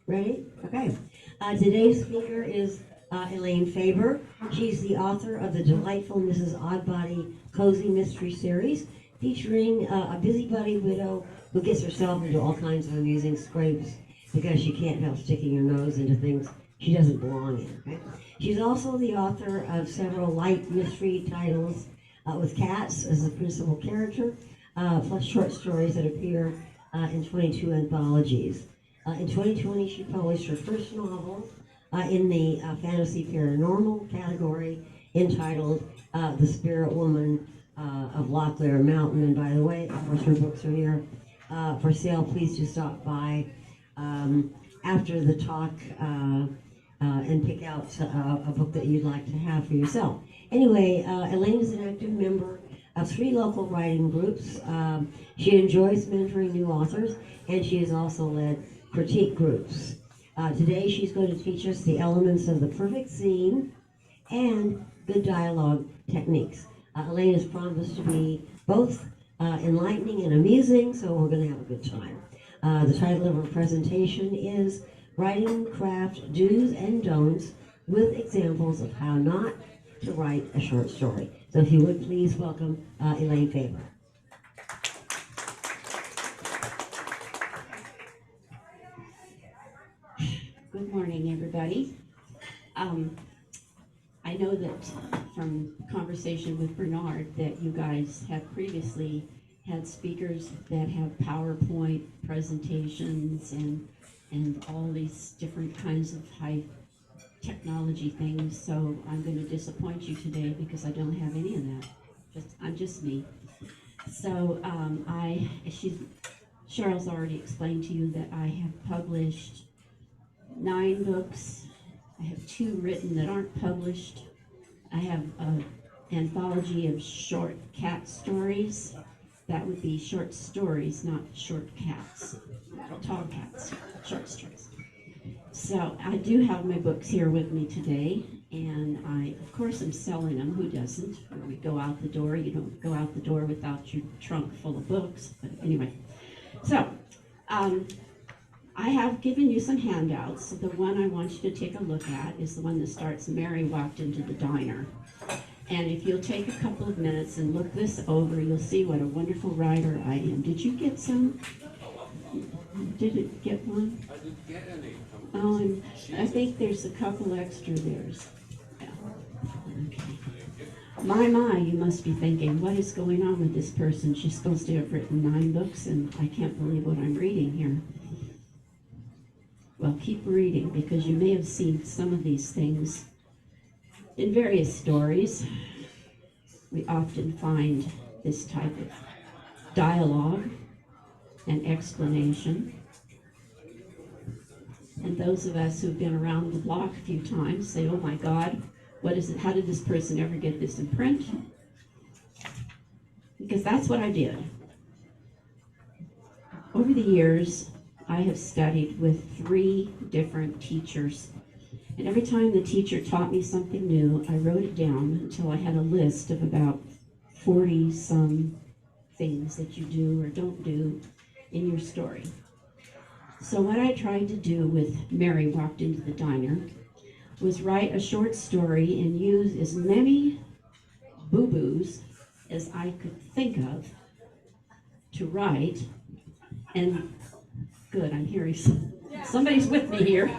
Ready? Okay. Today's speaker is Elaine Faber. She's the author of the delightful Mrs. Oddbody Cozy Mystery Series, featuring a busybody widow who gets herself into all kinds of amusing scrapes because she can't help sticking her nose into things she doesn't belong in. Okay? She's also the author of several light mystery titles with cats as the principal character, plus short stories that appear in 22 anthologies. In 2020, she published her first novel in the fantasy paranormal category entitled The Spirit Woman of Locklear Mountain. And by the way, of course, her books are here for sale. Please do stop by after the talk and pick out a book that you'd like to have for yourself. Anyway, Elaine is an active member of 3 local writing groups. She enjoys mentoring new authors, and she has also led critique groups. Today she's going to teach us the elements of the perfect scene and good dialogue techniques. Elaine has promised to be both enlightening and amusing, so we're going to have a good time. The title of her presentation is Writing Craft Do's and Don'ts with examples of how not to write a short story. So if you would please welcome Elaine Faber. Good morning, everybody. I know that from conversation with Bernard that you guys have previously had speakers that have PowerPoint presentations and all these different kinds of high technology things. So I'm going to disappoint you today because I don't have any of that. I'm just me. So Cheryl's already explained to you that I have published 9 books. I have 2 written that aren't published. I have an anthology of short cat stories. That would be short stories, not short cats. Tall cats, short stories. So I do have my books here with me today, and I, of course, am selling them. Who doesn't? When we go out the door, you don't go out the door without your trunk full of books. But anyway, so I have given you some handouts. The one I want you to take a look at is the one that starts, Mary walked into the diner. And if you'll take a couple of minutes and look this over, you'll see what a wonderful writer I am. Did you get some? Did it get one? I didn't get any. Oh, and I think there's a couple extra there. Yeah. Okay. My, you must be thinking, what is going on with this person? She's supposed to have written 9 books, and I can't believe what I'm reading here. Well, keep reading, because you may have seen some of these things in various stories. We often find this type of dialogue and explanation. And those of us who've been around the block a few times say, oh my God, what is it? How did this person ever get this in print? Because that's what I did. Over the years, I have studied with 3 different teachers. And every time the teacher taught me something new, I wrote it down until I had a list of about 40-some things that you do or don't do in your story. So what I tried to do with Mary Walked Into the Diner was write a short story and use as many boo-boos as I could think of to write. And good, I'm hearing somebody's with me here.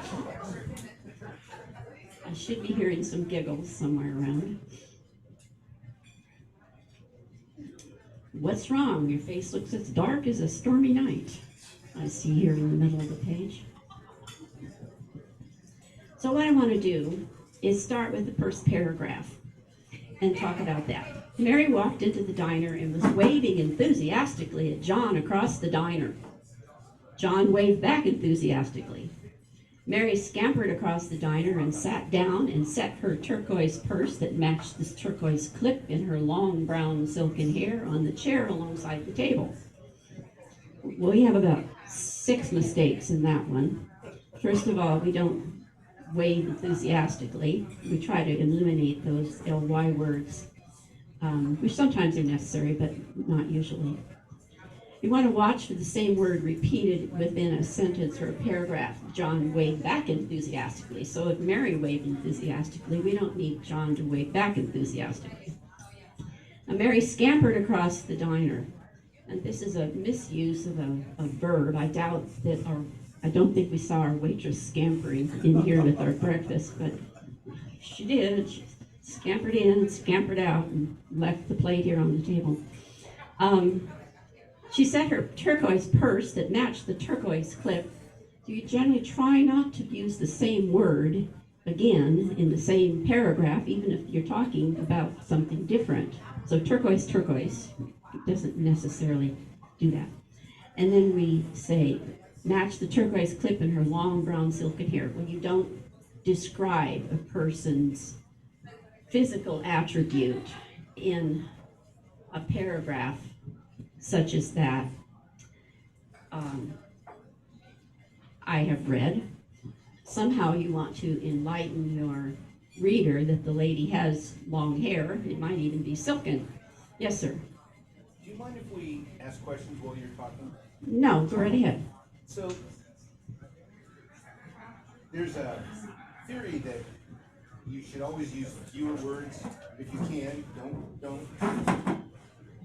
I should be hearing some giggles somewhere around. What's wrong? Your face looks as dark as a stormy night. I see here in the middle of the page. So what I want to do is start with the first paragraph and talk about that. Mary walked into the diner and was waving enthusiastically at John across the diner. John waved back enthusiastically. Mary scampered across the diner and sat down and set her turquoise purse that matched this turquoise clip in her long brown silken hair on the chair alongside the table. We have about 6 mistakes in that one. First of all, we don't wave enthusiastically. We try to eliminate those ly words, which sometimes are necessary, but not usually. You want to watch for the same word repeated within a sentence or a paragraph. John waved back enthusiastically. So if Mary waved enthusiastically, we don't need John to wave back enthusiastically. Now, Mary scampered across the diner. And this is a misuse of a verb. I doubt that I don't think we saw our waitress scampering in here with our breakfast, but she did. She scampered in, scampered out, and left the plate here on the table. She set her turquoise purse that matched the turquoise clip. You generally try not to use the same word again in the same paragraph, even if you're talking about something different. So turquoise, turquoise. It doesn't necessarily do that. And then we say, match the turquoise clip in her long brown silken hair. When you don't describe a person's physical attribute in a paragraph such as that, I have read, somehow you want to enlighten your reader that the lady has long hair. It might even be silken. Yes, sir. Do you mind if we ask questions while you're talking? No, go right ahead. So, there's a theory that you should always use fewer words if you can. Don't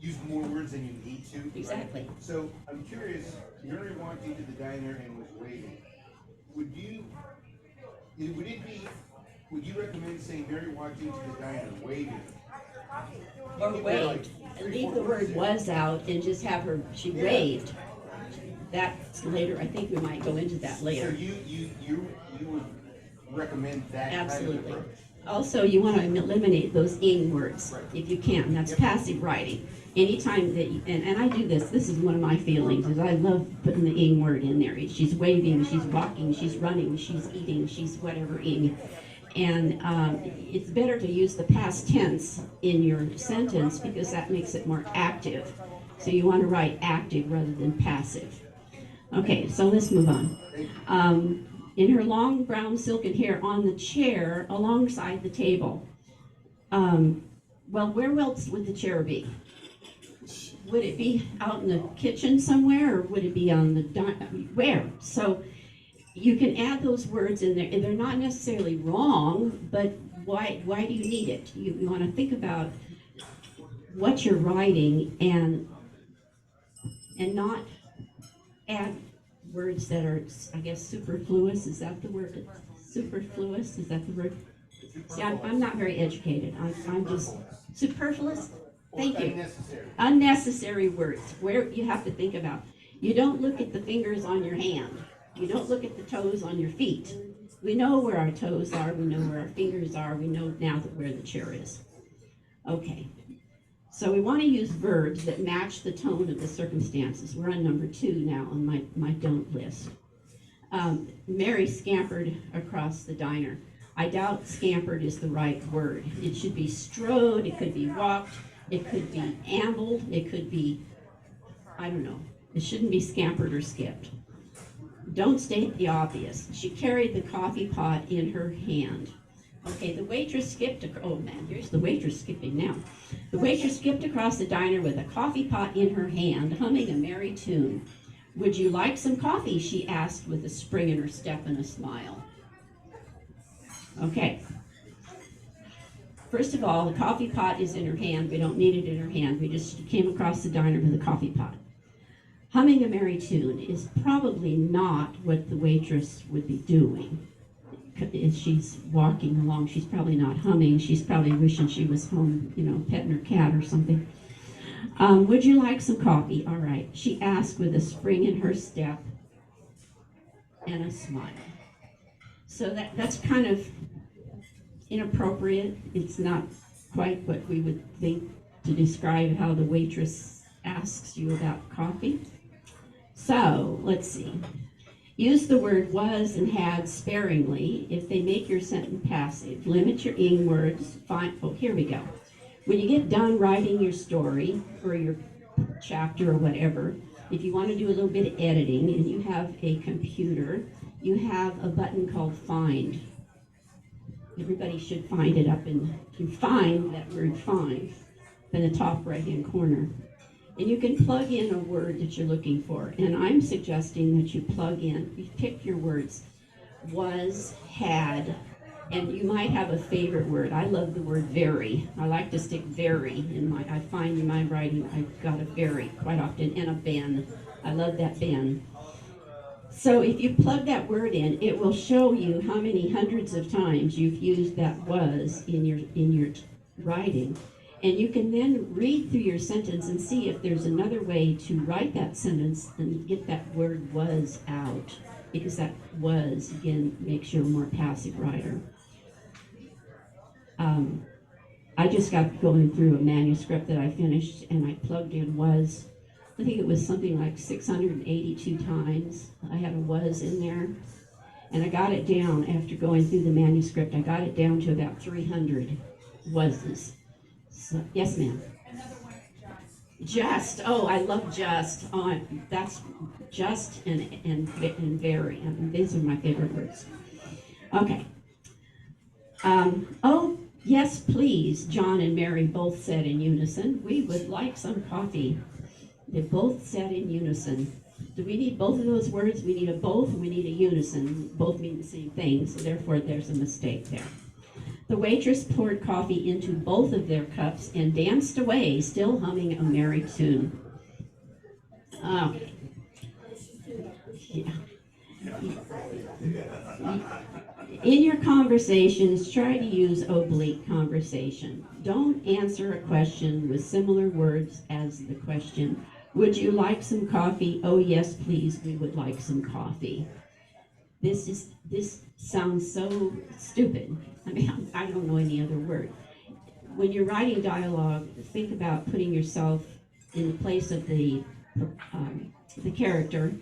use more words than you need to. Right? Exactly. So, I'm curious, Mary walked into the diner and was waiting. Would you recommend saying Mary walked into the diner waiting? Or waved. And leave the word was out and just have her, she waved. That's later, I think we might go into that So later. you would recommend that Absolutely. kind of approach? Also, you want to eliminate those ing words if you can. That's passive writing. Anytime that, and I do this is one of my feelings, is I love putting the ing word in there. She's waving, she's walking, she's running, she's eating, she's whatever ing. And it's better to use the past tense in your sentence because that makes it more active. So you want to write active rather than passive. Okay, so let's move on. In her long brown silken hair on the chair alongside the table. Well, where else would the chair be? Would it be out in the kitchen somewhere, or would it be on the where? So you can add those words in there, and they're not necessarily wrong, but why do you need it? You want to think about what you're writing and not add words that are, I guess, superfluous. Is that the word? Superfluous? Is that the word? See, I'm not very educated. I'm just superfluous. Thank you. Unnecessary. Unnecessary words. Where you have to think about. You don't look at the fingers on your hand. You don't look at the toes on your feet. We know where our toes are. We know where our fingers are. We know now where the chair is. Okay. So we want to use verbs that match the tone of the circumstances. We're on number 2 now on my don't list. Mary scampered across the diner. I doubt scampered is the right word. It should be strode. It could be walked. It could be ambled. It could be, I don't know. It shouldn't be scampered or skipped. Don't state the obvious. She carried the coffee pot in her hand. Okay, the waitress skipped, oh man, here's the waitress skipping now. The waitress skipped across the diner with a coffee pot in her hand, humming a merry tune. Would you like some coffee? She asked with a spring in her step and a smile. Okay. First of all, the coffee pot is in her hand. We don't need it in her hand. We just came across the diner with a coffee pot. Humming a merry tune is probably not what the waitress would be doing. If she's walking along, she's probably not humming. She's probably wishing she was home, petting her cat or something. Would you like some coffee? All right. She asked with a spring in her step and a smile. So that's kind of inappropriate. It's not quite what we would think to describe how the waitress asks you about coffee. So, let's see. Use the word was and had sparingly if they make your sentence passive. Limit your ing words. Here we go. When you get done writing your story or your chapter or whatever, if you want to do a little bit of editing and you have a computer, you have a button called Find. Everybody should find it up in, you find that word find in the top right-hand corner. And you can plug in a word that you're looking for. And I'm suggesting that you plug in, you pick your words, was, had, and you might have a favorite word. I love the word very. I like to stick very in my, I find in my writing I've got a very quite often, and a been. I love that been. So if you plug that word in, it will show you how many hundreds of times you've used that was in your writing. And you can then read through your sentence and see if there's another way to write that sentence and get that word was out. Because that was, again, makes you a more passive writer. I just got going through a manuscript that I finished, and I plugged in was. I think it was something like 682 times. I had a was in there. And I got it down after going through the manuscript. I got it down to about 300 was's. So, yes, ma'am. Another one, Just. Oh, I love just. Oh, that's just and very. I mean, these are my favorite words. Okay. Oh, yes, please, John and Mary both said in unison. We would like some coffee. They both said in unison. Do we need both of those words? We need a both and we need a unison. Both mean the same thing, so therefore there's a mistake there. The waitress poured coffee into both of their cups and danced away, still humming a merry tune. Okay. Yeah. In your conversations, try to use oblique conversation. Don't answer a question with similar words as the question. Would you like some coffee? Oh, yes, please, we would like some coffee. This sounds so stupid. I mean, I don't know any other word. When you're writing dialogue, think about putting yourself in the place of the character,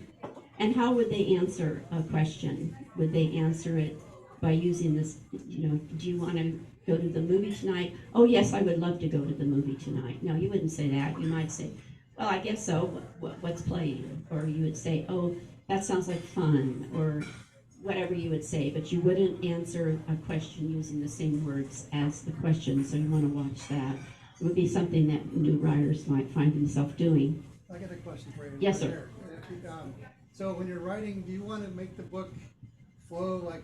and how would they answer a question? Would they answer it by using this, do you want to go to the movie tonight? Oh, yes, I would love to go to the movie tonight. No, you wouldn't say that. You might say, well, I guess so. What's playing? Or you would say, oh, that sounds like fun, or whatever you would say, but you wouldn't answer a question using the same words as the question, so you want to watch that. It would be something that new writers might find themselves doing. I got a question for you. Yes, sir. So when you're writing, do you want to make the book flow like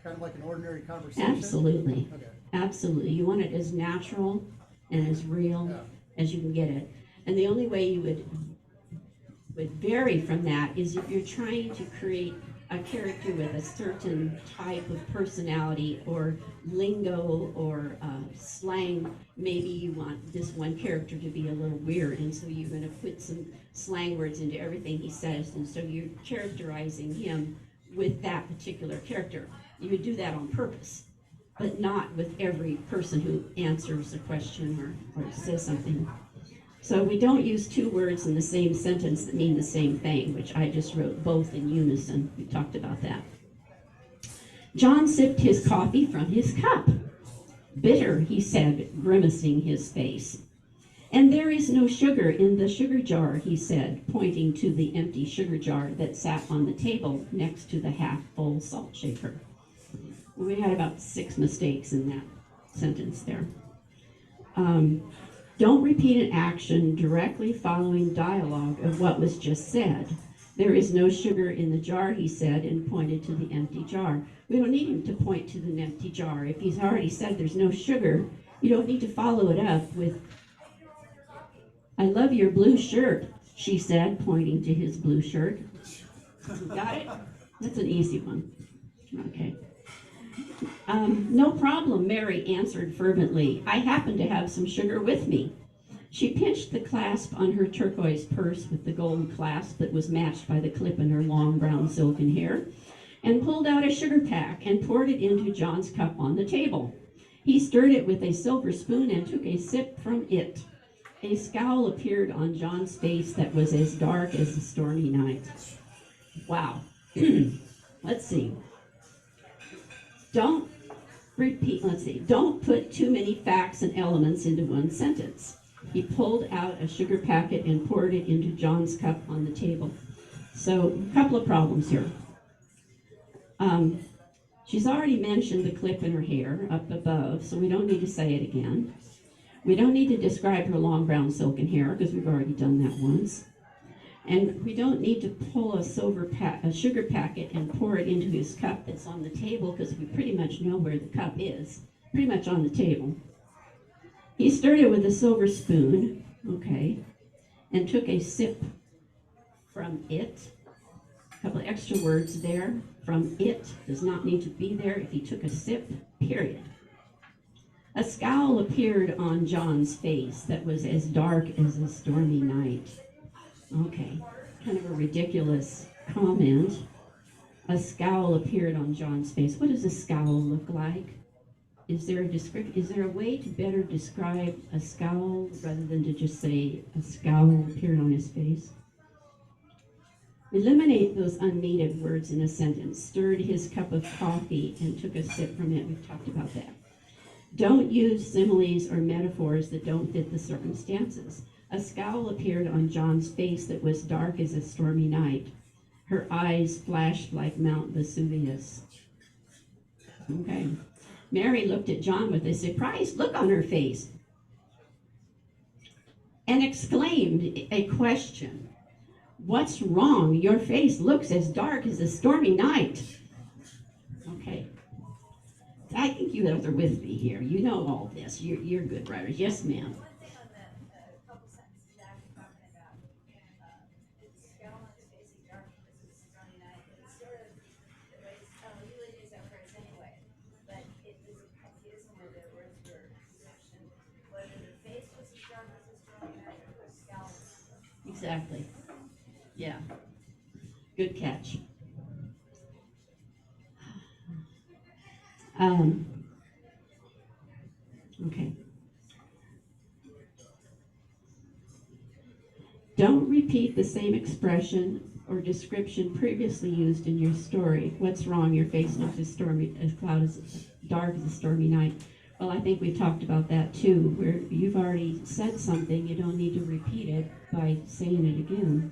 kind of like an ordinary conversation? Absolutely. Okay. Absolutely. You want it as natural and as real as you can get it. And the only way you would vary from that is if you're trying to create a character with a certain type of personality or lingo or slang. Maybe you want this one character to be a little weird, and so you're going to put some slang words into everything he says, and so you're characterizing him with that particular character. You would do that on purpose, but not with every person who answers a question or says something. So we don't use two words in the same sentence that mean the same thing, which I just wrote both in unison. We talked about that. John sipped his coffee from his cup. Bitter, he said, grimacing his face. And there is no sugar in the sugar jar, he said, pointing to the empty sugar jar that sat on the table next to the half-full salt shaker. We had about 6 mistakes in that sentence there. Don't repeat an action directly following dialogue of what was just said. There is no sugar in the jar, he said, and pointed to the empty jar. We don't need him to point to the empty jar. If he's already said there's no sugar, you don't need to follow it up with, I love your blue shirt, she said, pointing to his blue shirt. Got it? That's an easy one. Okay. No problem, Mary answered fervently. I happen to have some sugar with me. She pinched the clasp on her turquoise purse with the gold clasp that was matched by the clip in her long brown silken hair, and pulled out a sugar pack and poured it into John's cup on the table. He stirred it with a silver spoon and took a sip from it. A scowl appeared on John's face that was as dark as a stormy night. Wow. Let's see. Don't put too many facts and elements into one sentence. He pulled out a sugar packet and poured it into John's cup on the table. So, a couple of problems here. She's already mentioned the clip in her hair up above, so we don't need to say it again. We don't need to describe her long brown silken hair because we've already done that once. And we don't need to pull a sugar packet and pour it into his cup that's on the table because we pretty much know where the cup is, pretty much on the table. He stirred it with a silver spoon, okay, and took a sip from it. A couple of extra words there. From it does not need to be there if he took a sip, period. A scowl appeared on John's face that was as dark as a stormy night. Okay, kind of a ridiculous comment. A scowl appeared on John's face. What does a scowl look like? Is there a way to better describe a scowl rather than to just say a scowl appeared on his face? Eliminate those unneeded words in a sentence. Stirred his cup of coffee and took a sip from it. We've talked about that. Don't use similes or metaphors that don't fit the circumstances. A scowl appeared on John's face that was dark as a stormy night. Her eyes flashed like Mount Vesuvius. Okay. Mary looked at John with a surprised look on her face and exclaimed a question. What's wrong? Your face looks as dark as a stormy night. Okay. I think you guys are with me here. You know all this. You're good writers. Yes, ma'am. Exactly. Yeah. Good catch. Okay. Don't repeat the same expression or description previously used in your story. What's wrong? Your face looks as dark as a stormy night. Well, I think we've talked about that too, where you've already said something, you don't need to repeat it by saying it again.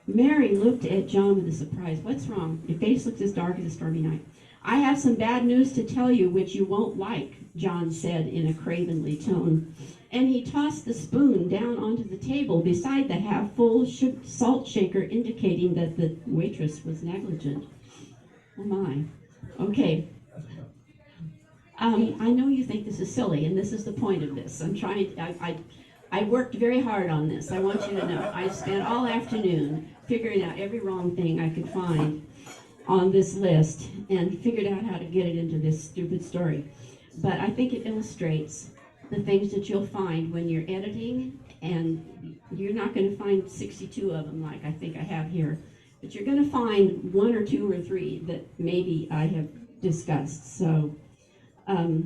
Mary looked at John with a surprise. What's wrong? Your face looks as dark as a stormy night. I have some bad news to tell you which you won't like, John said in a cravenly tone. And he tossed the spoon down onto the table beside the half-full salt shaker, indicating that the waitress was negligent. Oh my. Okay. I know you think this is silly, and this is the point of this. I worked very hard on this. I want you to know. I spent all afternoon figuring out every wrong thing I could find on this list and figured out how to get it into this stupid story. But I think it illustrates the things that you'll find when you're editing, and you're not going to find 62 of them like I think I have here, but you're going to find 1 or 2 or 3 that maybe I have discussed. So, all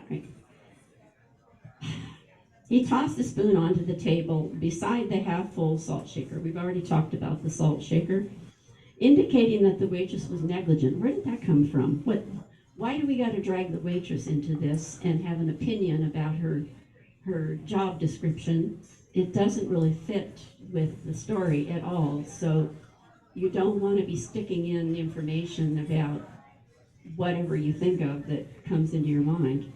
right. He tossed the spoon onto the table beside the half-full salt shaker. We've already talked about the salt shaker, indicating that the waitress was negligent. Where did that come from? Why do we got to drag the waitress into this and have an opinion about her job description? It doesn't really fit with the story at all. So you don't want to be sticking in information about whatever you think of that comes into your mind.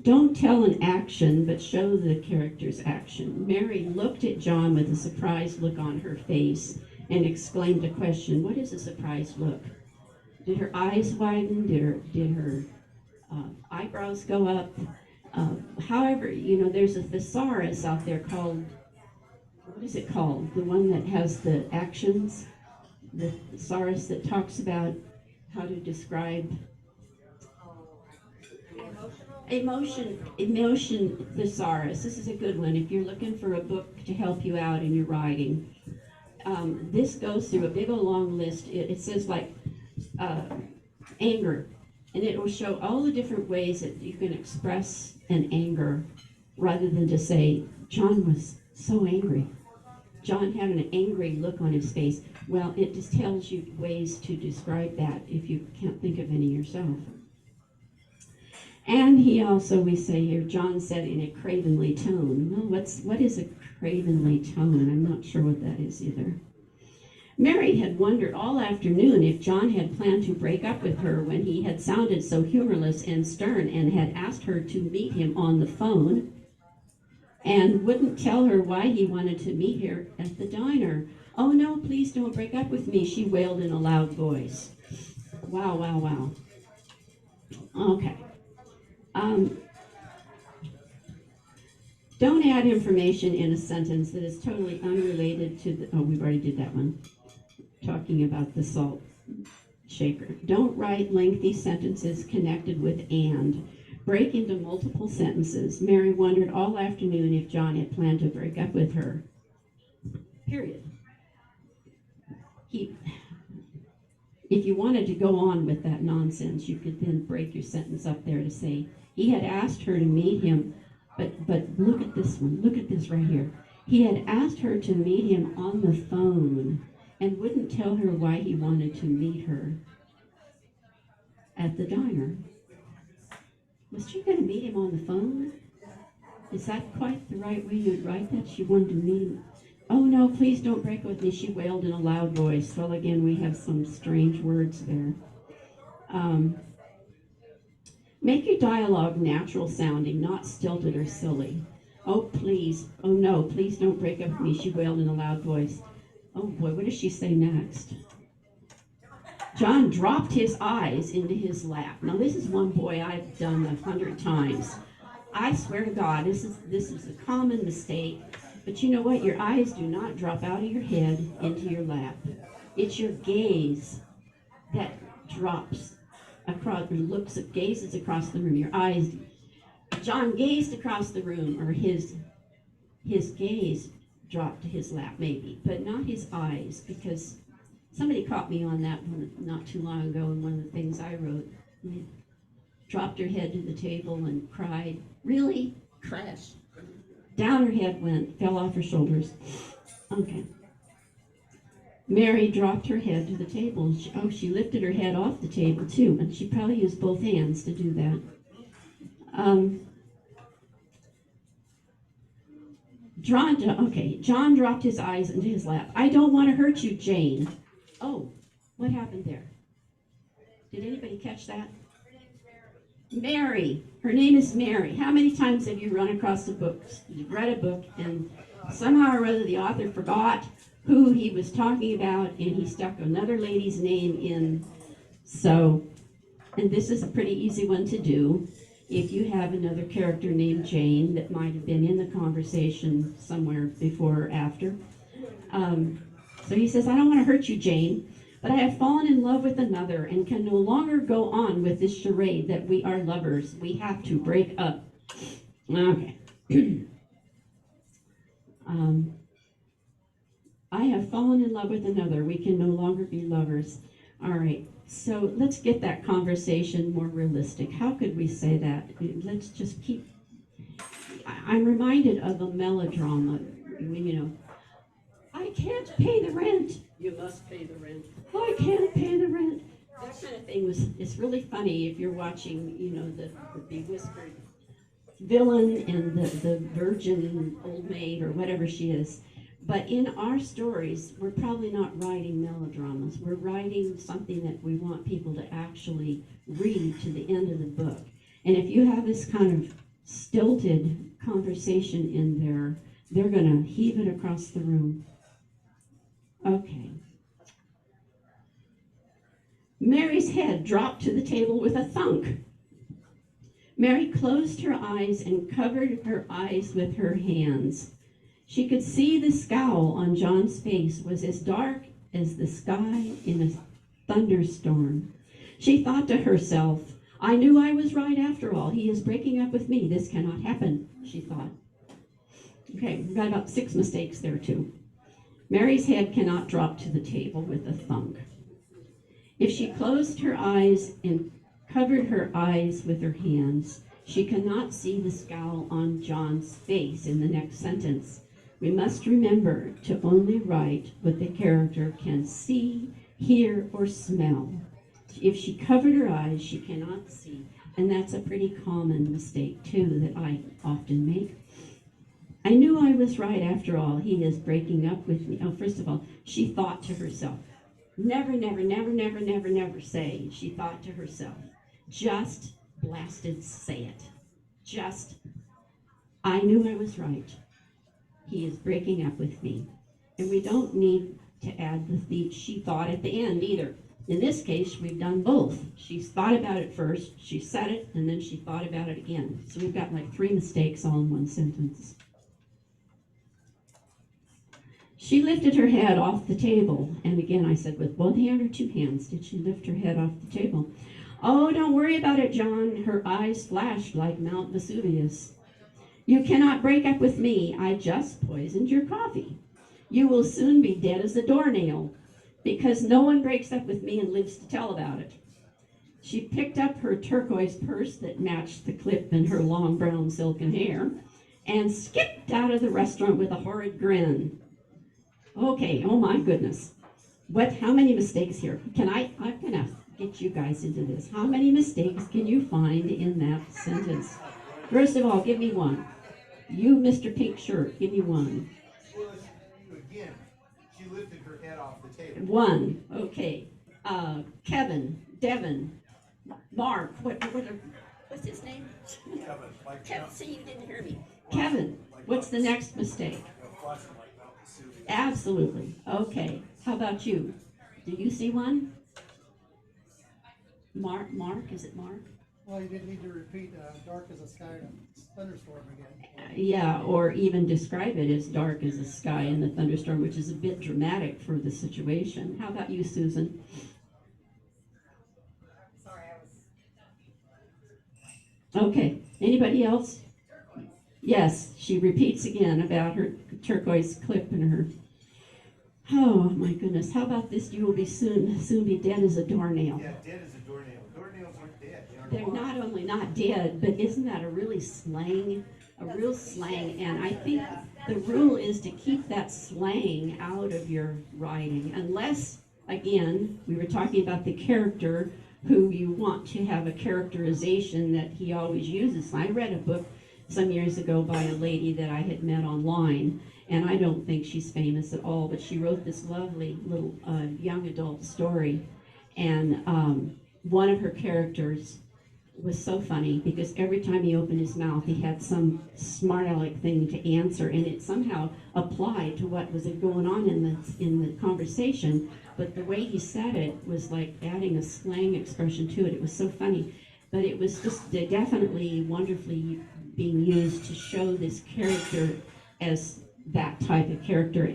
Don't tell an action, but show the character's action. Mary looked at John with a surprised look on her face and exclaimed a question. What is a surprised look? Did her eyes widen? Did her eyebrows go up? However, there's a thesaurus out there called, what is it called? The one that has the actions? The thesaurus that talks about how to describe emotion thesaurus. This is a good one if you're looking for a book to help you out in your writing. This goes through a big old long list. It says like anger, and it will show all the different ways that you can express an anger rather than to say, John was so angry. John had an angry look on his face. Well, it just tells you ways to describe that if you can't think of any yourself. And he also, we say here, John said in a cravenly tone. Well, what is a cravenly tone? I'm not sure what that is either. Mary had wondered all afternoon if John had planned to break up with her when he had sounded so humorless and stern and had asked her to meet him on the phone and wouldn't tell her why he wanted to meet her at the diner. "Oh no, please don't break up with me," she wailed in a loud voice. Wow, wow, wow. Okay. Don't add information in a sentence that is totally unrelated to the, oh, we already did that one. Talking about the salt shaker. Don't write lengthy sentences connected with and. Break into multiple sentences. Mary wondered all afternoon if John had planned to break up with her. Period. If you wanted to go on with that nonsense, you could then break your sentence up there to say, he had asked her to meet him, but look at this one, look at this right here. He had asked her to meet him on the phone and wouldn't tell her why he wanted to meet her at the diner. Was she going to meet him on the phone? Is that quite the right way you'd write that? She wanted to meet him. "Oh no, please don't break with me," she wailed in a loud voice. Well, again, we have some strange words there. Make your dialogue natural sounding, not stilted or silly. "Oh, please. Oh no, please don't break up with me," she wailed in a loud voice. Oh boy, what does she say next? John dropped his eyes into his lap. Now this is one boy I've done 100 times. I swear to God, this is a common mistake. But you know what? Your eyes do not drop out of your head into your lap. It's your gaze that drops across, or gazes across the room. Your eyes. John gazed across the room, or his gaze dropped to his lap, maybe, but not his eyes, because somebody caught me on that one not too long ago in one of the things I wrote. They dropped her head to the table and cried. Really? Crash. Down her head went, fell off her shoulders. Okay. Mary dropped her head to the table. She lifted her head off the table too, and she probably used both hands to do that. John dropped his eyes into his lap. "I don't want to hurt you, Jane." Oh, what happened there? Did anybody catch that? Mary. Her name is Mary. How many times have you run across a book, you've read a book, and somehow or other the author forgot who he was talking about, and he stuck another lady's name in? So, and this is a pretty easy one to do. If you have another character named Jane that might have been in the conversation somewhere before or after. So he says, "I don't want to hurt you, Jane, but I have fallen in love with another and can no longer go on with this charade that we are lovers. We have to break up." Okay. I have fallen in love with another. We can no longer be lovers. All right. So let's get that conversation more realistic. How could we say that? Let's just keep. I'm reminded of a melodrama. "I can't pay the rent." "You must pay the rent." "I can't pay the rent." That kind of thing it's really funny if you're watching, the bewhiskered villain and the virgin old maid or whatever she is. But in our stories, we're probably not writing melodramas. We're writing something that we want people to actually read to the end of the book. And if you have this kind of stilted conversation in there, they're going to heave it across the room. Okay. Mary's head dropped to the table with a thunk. Mary closed her eyes and covered her eyes with her hands. She could see the scowl on John's face was as dark as the sky in a thunderstorm. She thought to herself, "I knew I was right after all. He is breaking up with me. This cannot happen," she thought. Okay, we've got about 6 mistakes there too. Mary's head cannot drop to the table with a thunk. If she closed her eyes and covered her eyes with her hands, she cannot see the scowl on John's face in the next sentence. We must remember to only write what the character can see, hear, or smell. If she covered her eyes, she cannot see. And that's a pretty common mistake, too, that I often make. I knew I was right after all. He is breaking up with me. Oh, first of all, she thought to herself, never, never, never, never, never, never say. She thought to herself, just blasted say it. Just, I knew I was right. He is breaking up with me. And we don't need to add the she thought at the end either. In this case, we've done both. She's thought about it first, she said it, and then she thought about it again. So we've got like 3 mistakes all in one sentence. She lifted her head off the table, and again I said, with one hand or 2 hands, did she lift her head off the table? Oh, don't worry about it, John. Her eyes flashed like Mount Vesuvius. You cannot break up with me. I just poisoned your coffee. You will soon be dead as a doornail, because no one breaks up with me and lives to tell about it. She picked up her turquoise purse that matched the clip in her long brown silken hair and skipped out of the restaurant with a horrid grin. Okay, oh my goodness. How many mistakes here? I'm gonna get you guys into this. How many mistakes can you find in that sentence? First of all, give me one. You, Mr. Pink Shirt, give me one. Well, again, she lifted her head off the table. One, okay. Kevin, Devin, Mark, what's his name? Kevin, like Kevin, see, you didn't hear me. Kevin, what's the next mistake? flashing like Mount Vesuvius. Absolutely. Okay. How about you? Do you see one? Mark, is it Mark? Well, you didn't need to repeat, dark as a sky in a thunderstorm again. Yeah, or even describe it as dark as the sky in the thunderstorm, which is a bit dramatic for the situation. How about you, Susan? Sorry, I was. Okay. Anybody else? Yes, she repeats again about her turquoise clip in her. Oh my goodness! How about this? You will be soon be dead as a doornail. Yeah, dead as a doornail. Doornails aren't dead. They're not only not dead, but isn't that a real slang? And I think the rule is to keep that slang out of your writing, unless, again, we were talking about the character who you want to have a characterization that he always uses. I read a book some years ago by a lady that I had met online, and I don't think she's famous at all, but she wrote this lovely little young adult story, and one of her characters was so funny because every time he opened his mouth, he had some smart aleck thing to answer, and it somehow applied to what was going on in the conversation. But the way he said it was like adding a slang expression to it. It was so funny, but it was just definitely wonderfully being used to show this character as that type of character.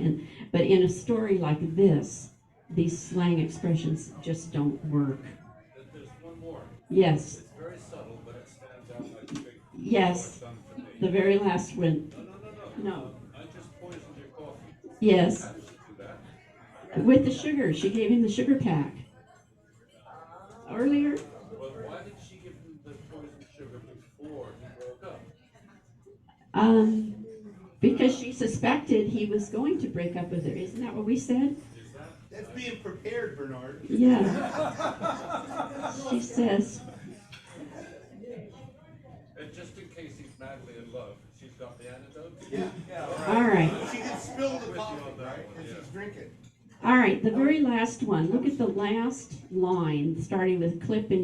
But in a story like this, these slang expressions just don't work. There's one more. Yes. It's very subtle, but it stands out like a big. Yes, done for me. the very last one. No. No. I just poisoned your coffee. Yes, How did she do that? with the sugar. She gave him the sugar pack. Earlier, Well, why did she give him the poisoned sugar before he woke up? because she suspected he was going to break up with her. Isn't that what we said? Is that? That's being prepared, Bernard. Yeah. She says, And just in case he's madly in love, she's got the antidote? Yeah. all right. She can spill the With you coffee, on that right? one, As yeah. he's drinking. All right, the very last one. Look at the last line, starting with clip in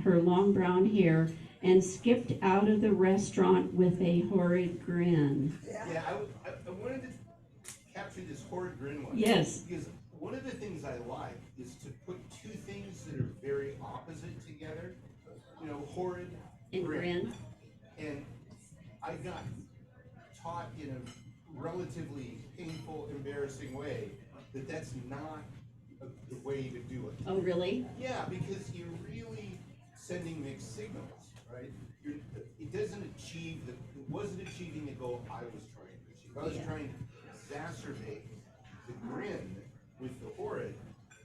her long brown hair, and skipped out of the restaurant with a horrid grin. Yeah, I wanted to capture this horrid grin one. Yes. Because one of the things I like is to put two things that are very opposite together. You know, horrid And grin. And I got taught in a relatively painful, embarrassing way that that's not the way to do it. Oh, really? Yeah, because you're really sending mixed signals, right? It wasn't achieving the goal I was trying to achieve. I was Yeah. trying to exacerbate the grin with the horrid,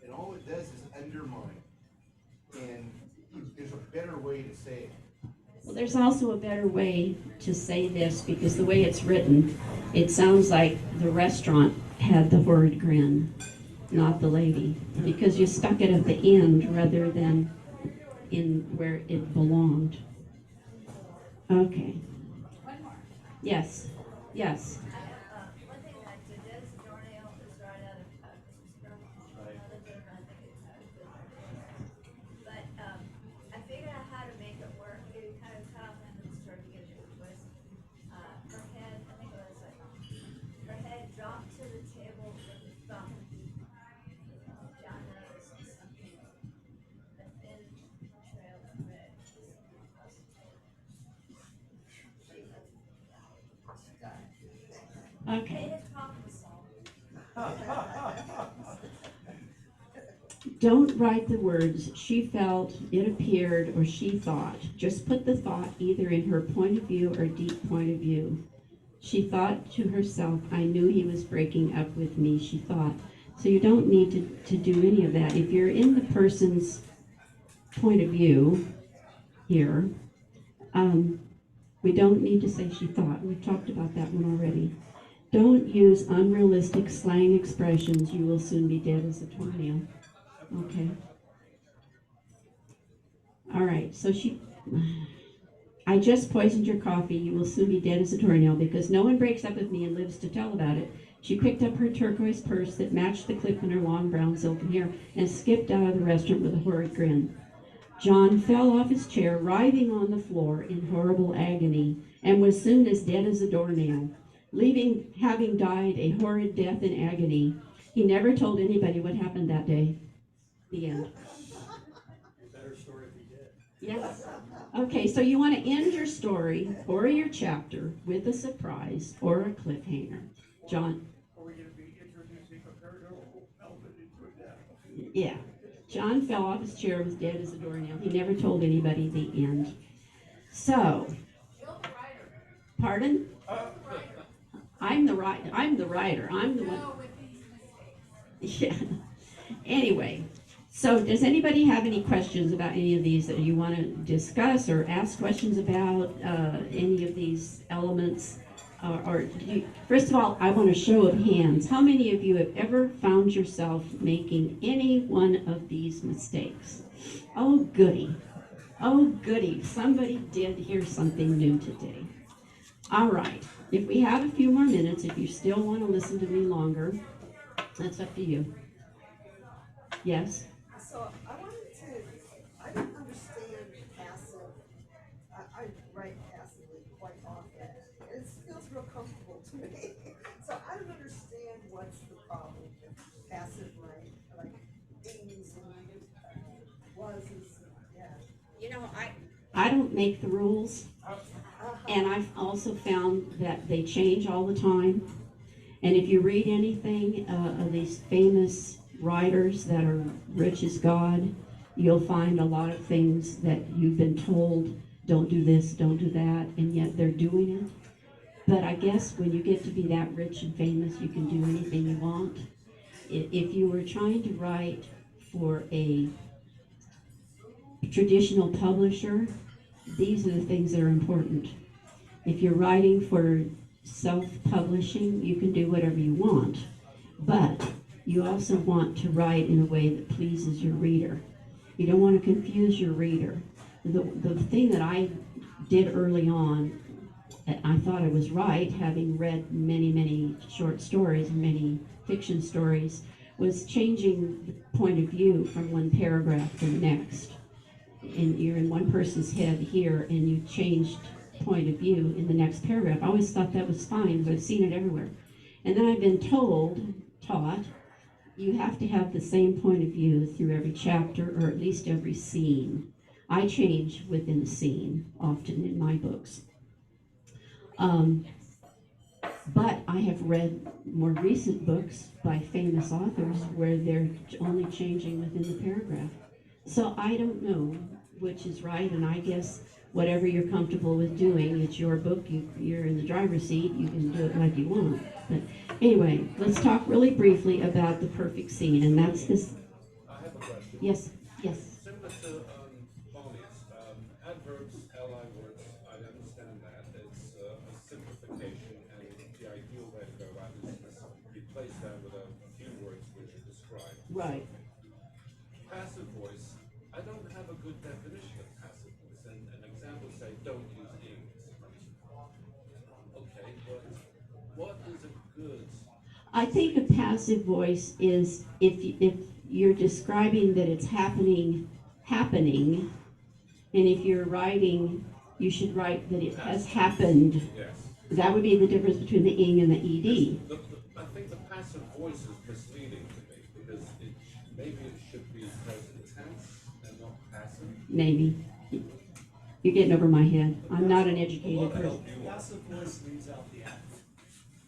and all it does is undermine. And there's a better way to say it. Well, there's also a better way to say this, because the way it's written, it sounds like the restaurant had the horrid grin, not the lady, because you stuck it at the end rather than in where it belonged. Okay. One more. Yes. Yes. One thing I did is Dornell is right out of Christmas Carol. Another good one, I think it's but I figured out how to make it work. It kind of cut off the end of the story to get a good twist. Her head, I think it was like her head dropped to the table with the thumb. John noticed something, a thin trail of red. Okay. It's problem solved. Don't write the words she felt, it appeared, or she thought. Just put the thought either in her point of view or deep point of view. She thought to herself, I knew he was breaking up with me, she thought. So you don't need to do any of that. If you're in the person's point of view here, we don't need to say she thought. We've talked about that one already. Don't use unrealistic slang expressions. You will soon be dead as a doornail. Okay. All right. So I just poisoned your coffee. You will soon be dead as a doornail because no one breaks up with me and lives to tell about it. She picked up her turquoise purse that matched the clip in her long brown silken hair and skipped out of the restaurant with a horrid grin. John fell off his chair, writhing on the floor in horrible agony, and was soon as dead as a doornail, having died a horrid death in agony. He never told anybody what happened that day. The end. Better story if he did. Yes. Okay, so you want to end your story or your chapter with a surprise or a cliffhanger. John? Are we gonna be introducing a paranormal element into it now? Yeah. John fell off his chair, was dead as a doornail. He never told anybody the end. So, pardon? I'm the writer. I'm the one. Yeah. Anyway, so does anybody have any questions about any of these that you want to discuss or ask questions about any of these elements? First of all, I want a show of hands. How many of you have ever found yourself making any one of these mistakes? Oh, goody. Oh, goody. Somebody did hear something new today. All right. If we have a few more minutes, if you still want to listen to me longer, that's up to you. Yes? So I don't understand passive. I write passively quite often. It feels real comfortable to me. So I don't understand what's the problem with passive writing, like things and was and yeah. You know, I don't make the rules, and I've also found that they change all the time. And if you read anything of these famous writers that are rich as God, you'll find a lot of things that you've been told, don't do this, don't do that, and yet they're doing it. But I guess when you get to be that rich and famous, you can do anything you want. If you were trying to write for a traditional publisher, these are the things that are important. If you're writing for self-publishing, you can do whatever you want, but you also want to write in a way that pleases your reader. You don't want to confuse your reader. The thing that I did early on, I thought I was right, having read many, many short stories and many fiction stories, was changing the point of view from one paragraph to the next. And you're in one person's head here, and you changed point of view in the next paragraph. I always thought that was fine, but I've seen it everywhere. And then I've been taught, you have to have the same point of view through every chapter, or at least every scene. I change within a scene, often in my books. But I have read more recent books by famous authors where they're only changing within the paragraph. So I don't know which is right, and I guess whatever you're comfortable with doing, it's your book, you're in the driver's seat, you can do it like you want. But anyway, let's talk really briefly about the perfect scene, and that's this. I have a question. Yes. Similar to Bonnie's, adverbs, ally words, I understand that. It's a simplification, and the ideal way to go about it is replace that with a few words which describe. Right. Passive voice, I don't have a good definition of passive voice, and an example say, don't use ings. Okay, but good. I think a passive voice is if you're describing that it's happening, and if you're writing, you should write that it has happened. Yes. That would be the difference between the ing and the ed. I think the passive voice is misleading to me because maybe it should be present tense and not passive. Maybe. You're getting over my head. I'm not an Well, educated what the person. hell do you want? Passive voice leaves out the actor.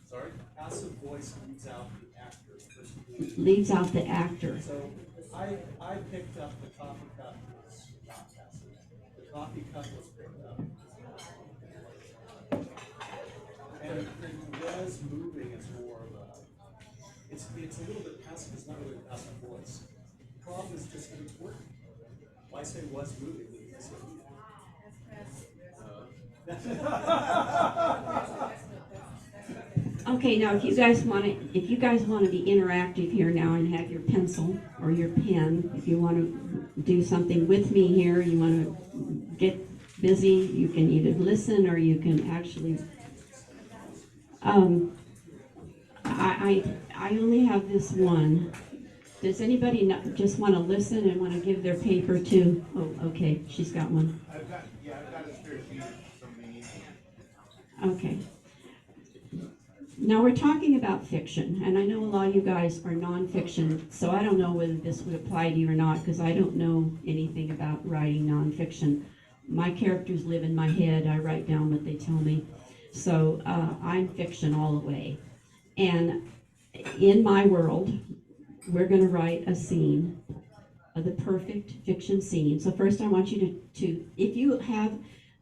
Sorry? Passive voice leaves out the actor. the person who- Leaves out the actor. So I picked up the coffee cup was not passive. The coffee cup was picked up. And it was moving, it's more of a, it's a little bit passive, it's not really a passive voice. The problem is just that it's working. Why say was moving? It's Okay, now if you guys want to be interactive here now and have your pencil or your pen, if you want to do something with me here, you want to get busy, you can either listen or you can actually. I only have this one. Does anybody not just want to listen and want to give their paper to? Oh, okay, she's got one. I've got a spare sheet from me. Okay. Now we're talking about fiction, and I know a lot of you guys are nonfiction, so I don't know whether this would apply to you or not, because I don't know anything about writing nonfiction. My characters live in my head. I write down what they tell me. So I'm fiction all the way. And in my world, we're going to write a scene, the perfect fiction scene. So first I want you to if you have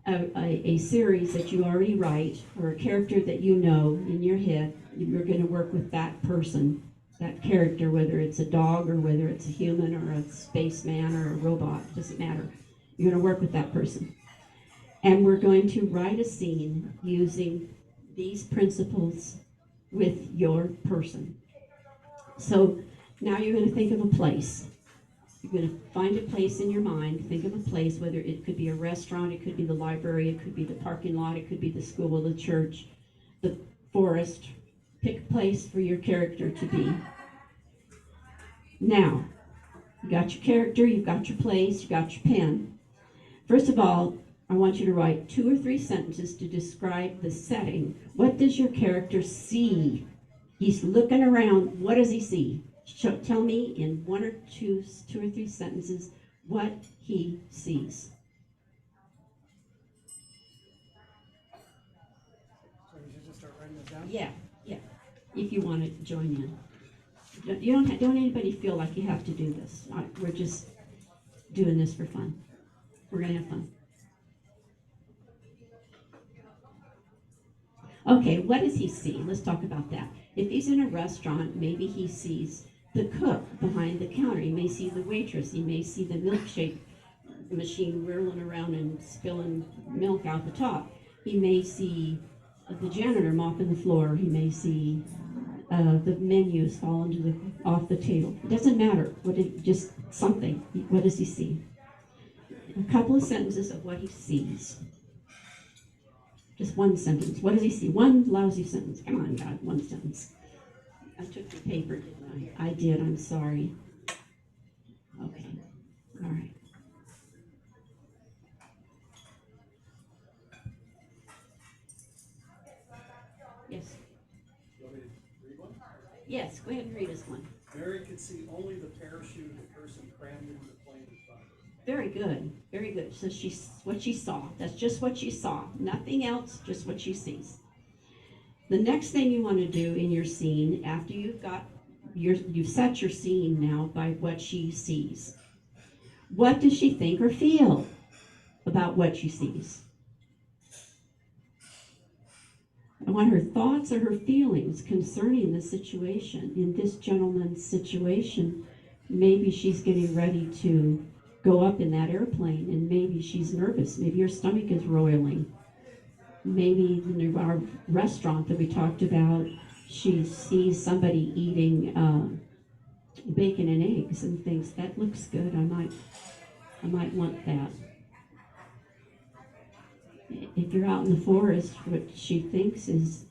a series that you already write, or a character that you know in your head, you're going to work with that person, that character, whether it's a dog or whether it's a human or a spaceman or a robot, doesn't matter. You're going to work with that person. And we're going to write a scene using these principles with your person. So now you're going to think of a place. You're going to find a place in your mind. Think of a place, whether it could be a restaurant, it could be the library, it could be the parking lot, it could be the school, the church, the forest. Pick a place for your character to be. Now, you got your character, you've got your place, you've got your pen. First of all, I want you to write 2 or 3 sentences to describe the setting. What does your character see? He's looking around. What does he see? Tell me in 1 or 2 or 3 sentences what he sees. So you should just start writing this down? Yeah. If you want to join in. You don't anybody feel like you have to do this. We're just doing this for fun. We're going to have fun. Okay, what does he see? Let's talk about that. If he's in a restaurant, maybe he sees the cook behind the counter. He may see the waitress. He may see the milkshake machine whirling around and spilling milk out the top. He may see the janitor mopping the floor. He may see the menus falling off the table. It doesn't matter. Just something. What does he see? A couple of sentences of what he sees. Just one sentence. What does he see? One lousy sentence. Come on, God, one sentence. I took your paper, didn't I? I did. I'm sorry. Okay. All right. Yes. You want me to read one? Yes. Go ahead and read us one. Mary could see only the parachute the person crammed into the plane in front of her. Very good. Very good. So what she saw. That's just what she saw. Nothing else. Just what she sees. The next thing you want to do in your scene, after you've set your scene now by what she sees. What does she think or feel about what she sees? I want her thoughts or her feelings concerning the situation. In this gentleman's situation, maybe she's getting ready to go up in that airplane, and maybe she's nervous. Maybe her stomach is roiling. Maybe in our restaurant that we talked about, she sees somebody eating bacon and eggs and thinks, that looks good, I might want that. If you're out in the forest, what she thinks is,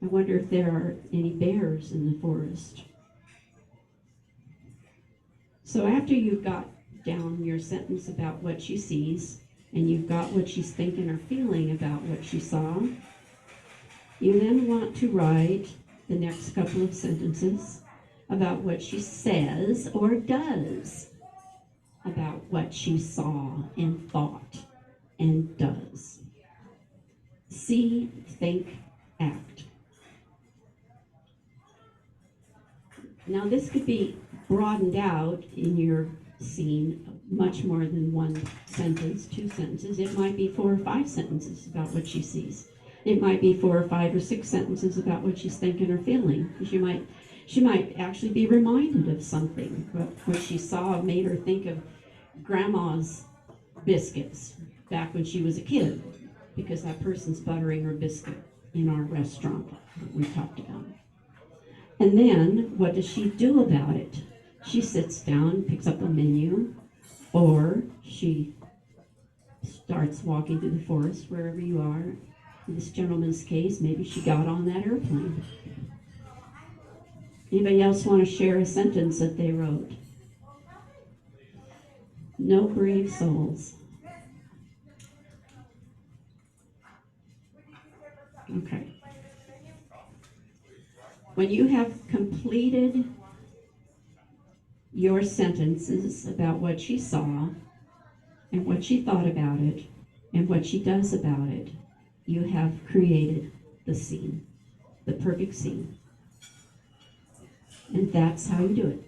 I wonder if there are any bears in the forest. So after you've got down your sentence about what she sees, and you've got what she's thinking or feeling about what she saw, you then want to write the next couple of sentences about what she says or does about what she saw and thought and does. See, think, act. Now this could be broadened out in your scene much more than one sentence, 2 sentences. It might be 4 or 5 sentences about what she sees. It might be 4 or 5 or 6 sentences about what she's thinking or feeling. She might actually be reminded of something. What she saw made her think of grandma's biscuits back when she was a kid, because that person's buttering her biscuit in our restaurant that we talked about. And then, what does she do about it? She sits down, picks up a menu, or she starts walking through the forest, wherever you are. In this gentleman's case, maybe she got on that airplane. Anybody else want to share a sentence that they wrote? No brave souls. Okay. When you have completed your sentences about what she saw and what she thought about it and what she does about it, you have created the scene, the perfect scene. And that's how you do it.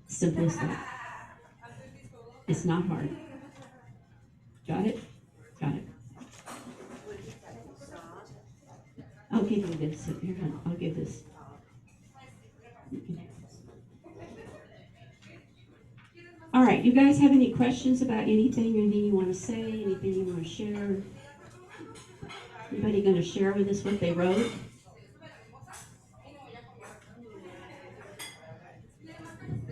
Simple as that. It's not hard. Got it? Got it. I'll give you this. Here, I'll give this. All right, you guys have any questions about anything you want to say, anything you want to share? Anybody going to share with us what they wrote?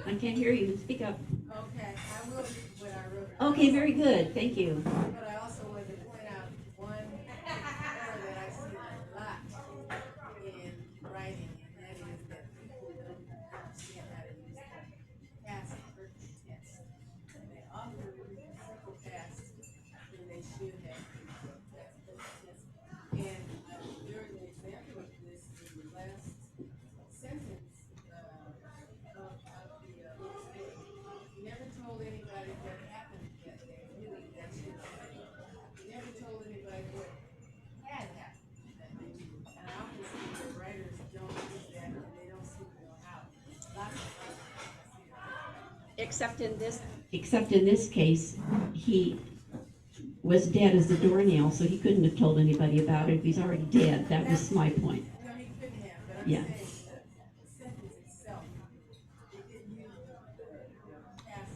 I can't hear you. Speak up. Okay, I will read what I wrote. Okay, very good. Thank you. But I also wanted to point out one error that I see a lot in writing, and that is that people don't understand how to use the past perfect tense. And they often use simple past when they should have used past perfect tense. And there is an example of this in the last sentence of the story. You never told anybody what happened that day, really, that should happen. You never told anybody what had happened that day. And I often see that writers don't use that, and they don't seem to know how. Lots of writers, I see that. Except in this case, he was dead as a doornail, so he couldn't have told anybody about it if he's already dead. That was my point. No, he couldn't have, but I'm Yeah. saying the sentence itself, it didn't use the past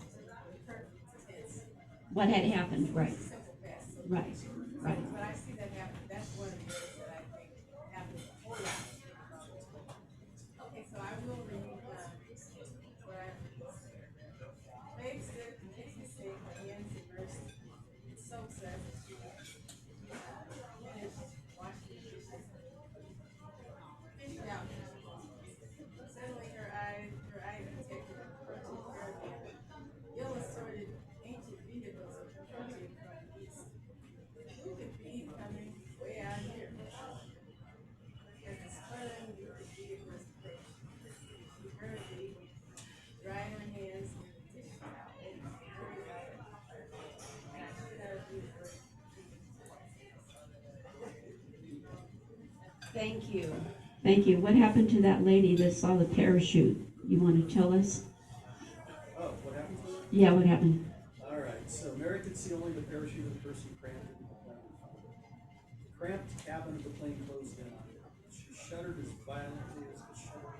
perfect tense. What had happened, right, Simple past. So right, right. But I see that happen, that's one of the areas that I think happens a whole lot. Okay, so I will read, what I. Meg said, makes mistake, but hands immersed in soap suds. Finished washing the dishes. Fish out. Suddenly her eyes detected a protein caravan. Ill assorted ancient vehicles of protein from the east. Who could be coming way out here? As the sputtering of the vehicles approached, she hurriedly dried her hands in the dish towel and hurried out. Thank you. Thank you. What happened to that lady that saw the parachute? You want to tell us? Oh, what happened to her? Yeah, what happened? All right, so Mary could see only the parachute of the person crammed into the plane. The cramped cabin of the plane closed in on her. She shuddered as violently as the shudder.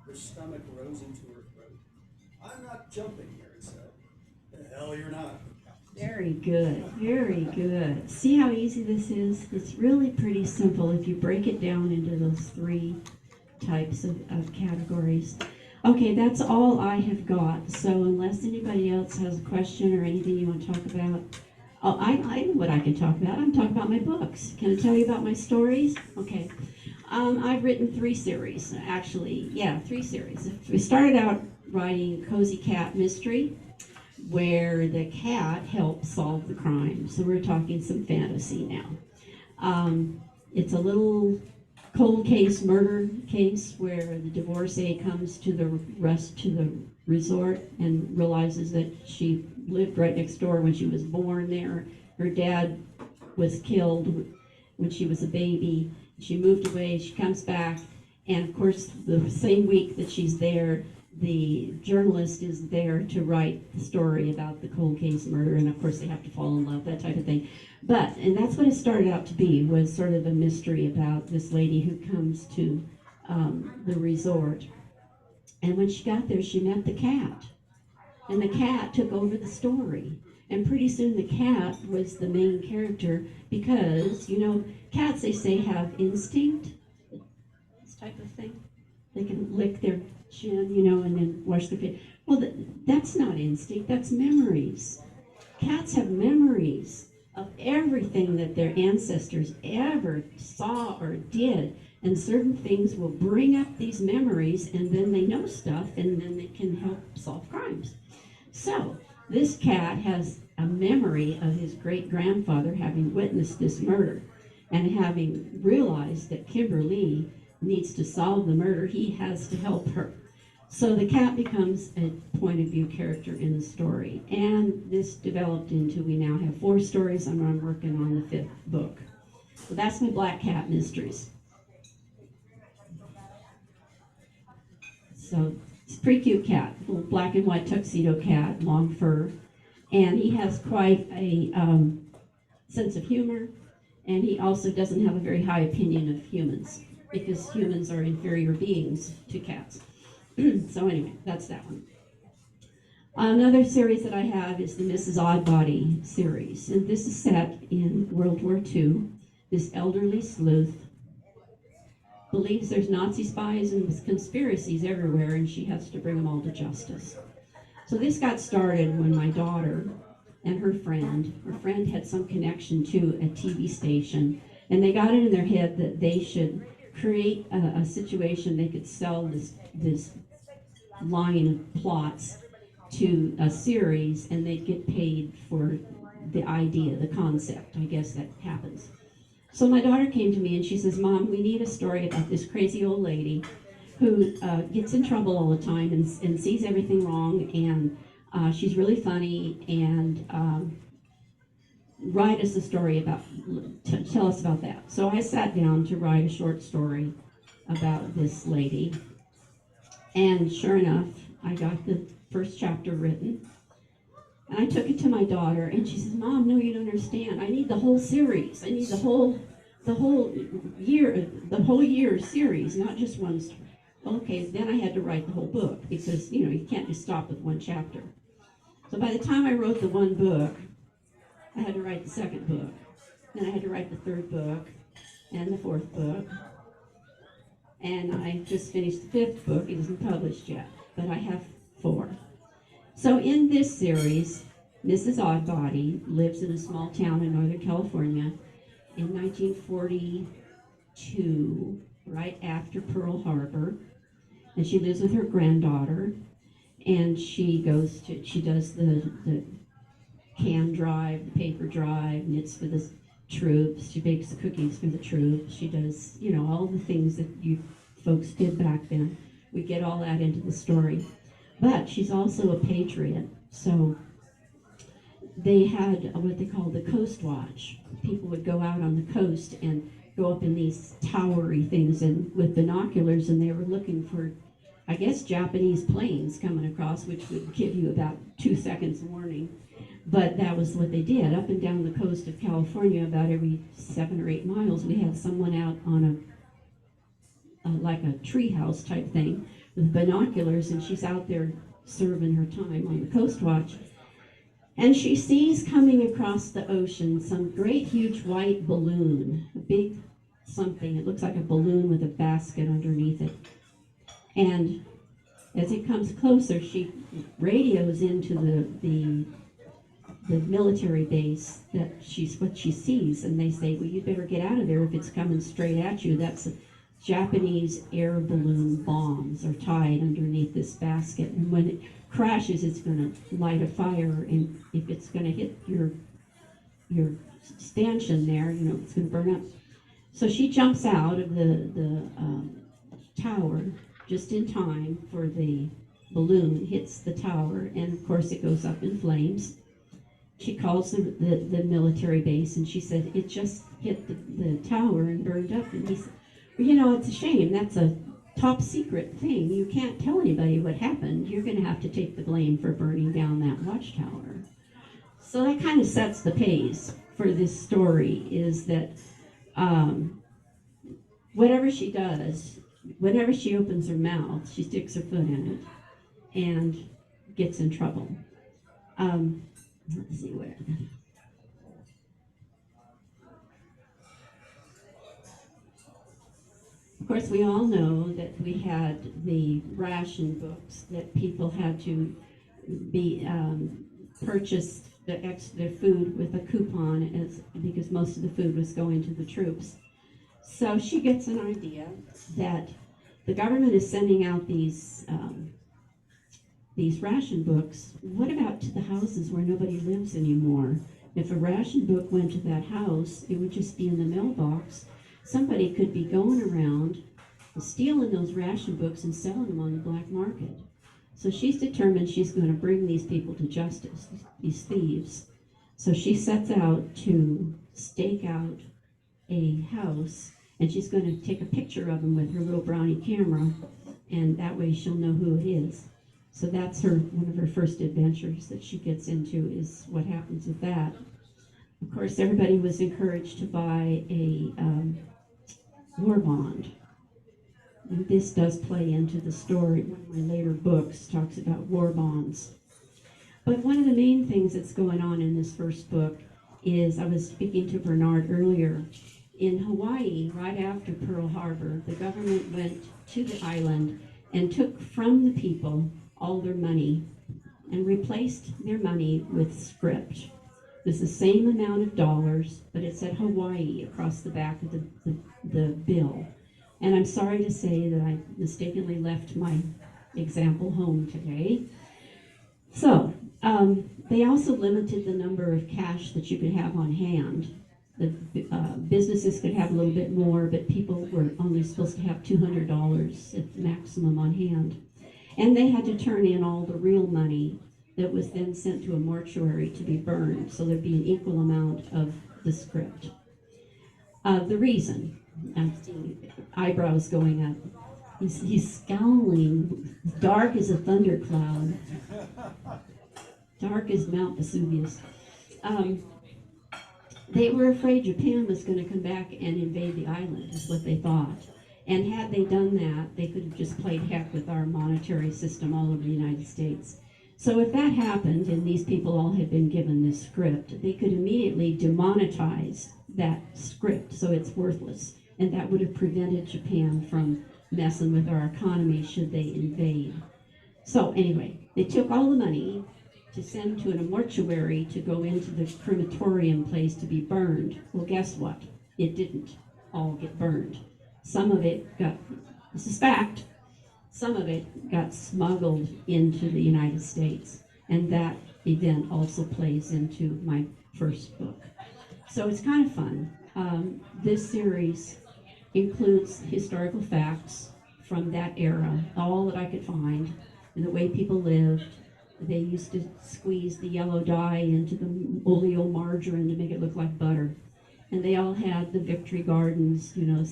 Her stomach rose into her throat. I'm not jumping, Mary said. The hell you're not. Very good. Very good. See how easy this is? It's really pretty simple if you break it down into those 3 types of categories. Okay, that's all I have got. So unless anybody else has a question or anything you want to talk about, oh, I know what I can talk about. I'm talking about my books. Can I tell you about my stories? Okay. I've written 3 series, actually. Yeah, 3 series. We started out writing Cozy Cat Mystery, where the cat helps solve the crime. So we're talking some fantasy now. It's a little cold case murder case where the divorcee comes to the resort and realizes that she lived right next door when she was born there. Her dad was killed when she was a baby. She moved away, she comes back, and of course the same week that she's there, the journalist is there to write the story about the cold case murder, and of course they have to fall in love, that type of thing. And that's what it started out to be, was sort of a mystery about this lady who comes to the resort. And when she got there, she met the cat. And the cat took over the story. And pretty soon the cat was the main character because, you know, cats, they say, have instinct, this type of thing. They can lick their chin, you know, and then wash their face. Well, that's not instinct, that's memories. Cats have memories of everything that their ancestors ever saw or did. And certain things will bring up these memories, and then they know stuff, and then they can help solve crimes. So, this cat has a memory of his great-grandfather having witnessed this murder, and having realized that Kimberly needs to solve the murder, he has to help her. So the cat becomes a point-of-view character in the story. And this developed into, we now have 4 stories, and I'm working on the 5th book. So that's my Black Cat Mysteries. So it's a pretty cute cat, little black and white tuxedo cat, long fur. And he has quite a sense of humor, and he also doesn't have a very high opinion of humans, because humans are inferior beings to cats. So anyway, that's that one. Another series that I have is the Mrs. Oddbody series, and this is set in World War II. This elderly sleuth believes there's Nazi spies and conspiracies everywhere, and she has to bring them all to justice. So this got started when my daughter and her friend had some connection to a TV station, and they got it in their head that they should create a situation they could sell this line of plots to a series, and they'd get paid for the idea, the concept. I guess that happens. So my daughter came to me and she says, "Mom, we need a story about this crazy old lady who gets in trouble all the time and sees everything wrong, and she's really funny, and write us a story about, tell us about that." So I sat down to write a short story about this lady, and sure enough, I got the first chapter written, and I took it to my daughter, and she says, "Mom, no, you don't understand. I need the whole series. I need the whole year series, not just one story." Okay, then I had to write the whole book, because, you know, you can't just stop with one chapter. So by the time I wrote the one book, I had to write the second book. Then I had to write the third book and the fourth book. And I just finished the 5th book. It isn't published yet, but I have 4. So in this series, Mrs. Oddbody lives in a small town in Northern California in 1942, right after Pearl Harbor. And she lives with her granddaughter, and she does the can drive, the paper drive, knits for the troops. She bakes the cookies for the troops. She does, you know, all the things that you folks did back then. We get all that into the story. But she's also a patriot. So they had what they called the Coast Watch. People would go out on the coast and go up in these towery things and with binoculars, and they were looking for, I guess, Japanese planes coming across, which would give you about 2 seconds warning. But that was what they did. Up and down the coast of California, about every 7 or 8 miles, we had someone out on like a treehouse type thing with binoculars, and she's out there serving her time on the Coast Watch. And she sees coming across the ocean some great huge white balloon, a big something. It looks like a balloon with a basket underneath it. And as it comes closer, she radios into the military base that what she sees, and they say, "Well, you better get out of there if it's coming straight at you. That's Japanese air balloon bombs are tied underneath this basket, and when it crashes, it's going to light a fire, and if it's going to hit your stanchion there, you know, it's going to burn up. So she jumps out of the tower just in time for the balloon hits the tower, and of course it goes up in flames. She calls the military base, and she said it just hit the tower and burned up. And he said, well, you know, it's a shame. That's a top secret thing. You can't tell anybody what happened. You're going to have to take the blame for burning down that watchtower. So that kind of sets the pace for this story, is that whatever she does, whenever she opens her mouth, she sticks her foot in it and gets in trouble. Let's see where. Of course, we all know that we had the ration books that people had to be purchase their food with a coupon, because most of the food was going to the troops. So she gets an idea that the government is sending out these ration books. What about to the houses where nobody lives anymore? If a ration book went to that house, it would just be in the mailbox. Somebody could be going around stealing those ration books and selling them on the black market. So she's determined she's going to bring these people to justice, these thieves. So she sets out to stake out a house, and she's going to take a picture of them with her little brownie camera, and that way she'll know who it is. So that's one of her first adventures that she gets into, is what happens with that. Of course, everybody was encouraged to buy a war bond. And this does play into the story. One of my later books talks about war bonds. But one of the main things that's going on in this first book is, I was speaking to Bernard earlier, in Hawaii, right after Pearl Harbor, the government went to the island and took from the people all their money and replaced their money with script. It was the same amount of dollars, but it said Hawaii across the back of the bill. And I'm sorry to say that I mistakenly left my example home today. So, they also limited the number of cash that you could have on hand. The businesses could have a little bit more, but people were only supposed to have $200 at the maximum on hand. And they had to turn in all the real money that was then sent to a mortuary to be burned, so there'd be an equal amount of the script. The reason, I'm seeing eyebrows going up, he's scowling, dark as a thundercloud, dark as Mount Vesuvius. They were afraid Japan was going to come back and invade the island, is what they thought. And had they done that, they could have just played heck with our monetary system all over the United States. So if that happened, and these people all had been given this script, they could immediately demonetize that script, so it's worthless. And that would have prevented Japan from messing with our economy should they invade. So anyway, they took all the money to send to a mortuary to go into the crematorium place to be burned. Well, guess what? It didn't all get burned. Some of it got, this is fact, some of it got smuggled into the United States. And that event also plays into my first book. So it's kind of fun. This series includes historical facts from that era, all that I could find, and the way people lived. They used to squeeze the yellow dye into the oleomargarine to make it look like butter. And they all had the victory gardens, you know,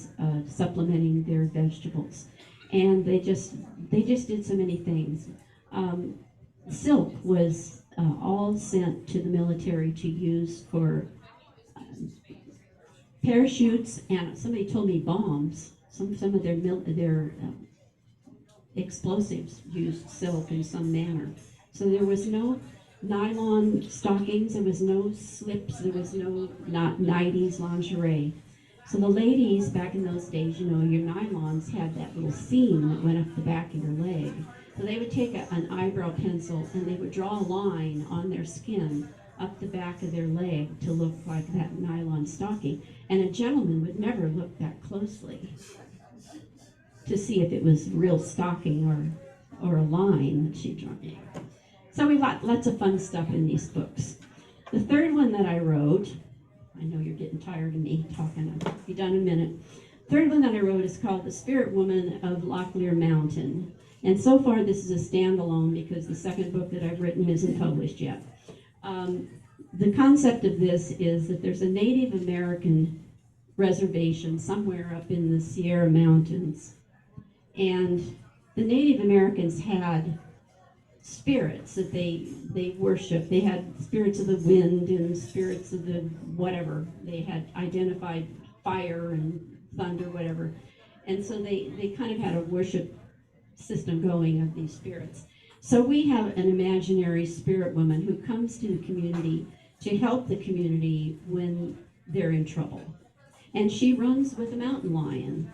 supplementing their vegetables. And they just did so many things. Silk was all sent to the military to use for parachutes, and somebody told me bombs. Some of their explosives used silk in some manner. So there was no nylon stockings, there was no slips, there was no nighties, lingerie. So the ladies back in those days, you know, your nylons had that little seam that went up the back of your leg. So they would take an eyebrow pencil and they would draw a line on their skin up the back of their leg to look like that nylon stocking. And a gentleman would never look that closely. to see if it was real stocking or a line that she'd drawn. So we got lots of fun stuff in these books. The third one that I wrote, I know you're getting tired of me talking, I'll be done in a minute. Third one that I wrote is called The Spirit Woman of Locklear Mountain. And so far this is a standalone because the second book that I've written isn't published yet. The concept of this is that there's a Native American reservation somewhere up in the Sierra Mountains. And the Native Americans had spirits that they worshiped. They had spirits of the wind and spirits of the whatever. They had identified fire and thunder, whatever. And so they kind of had a worship system going of these spirits. So we have an imaginary spirit woman who comes to the community to help the community when they're in trouble. And she runs with a mountain lion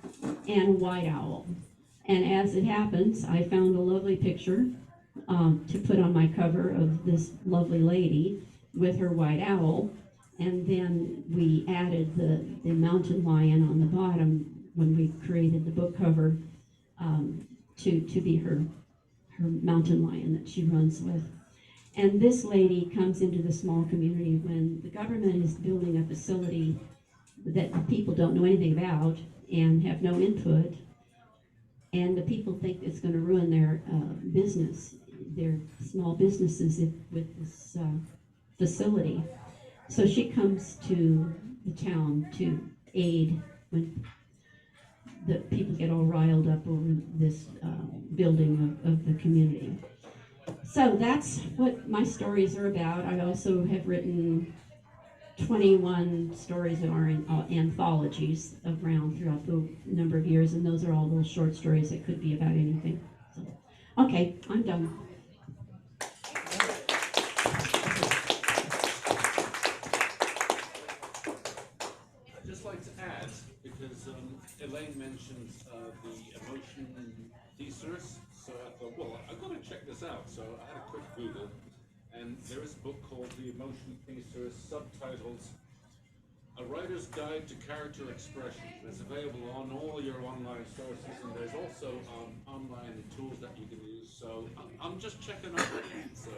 and white owl. And as it happens, I found a lovely picture to put on my cover of this lovely lady with her white owl. And then we added the mountain lion on the bottom when we created the book cover to be her mountain lion that she runs with. And this lady comes into the small community when the government is building a facility that the people don't know anything about and have no input. And the people think it's going to ruin their business, their small businesses with this facility. So she comes to the town to aid when the people get all riled up over this building of the community. So that's what my stories are about. I also have written 21 stories that are in anthologies around throughout the number of years, and those are all little short stories that could be about anything. So, okay, I'm done. I'd just like to add, because Elaine mentioned the emotion thesaurus, so I thought, well, I've got to check this out. So I had a quick Google, and there is a book called The Emotion Thesaurus, subtitles, A Writer's Guide to Character Expression. It's available on all your online sources, and there's also online tools that you can use. So I'm just checking out. So.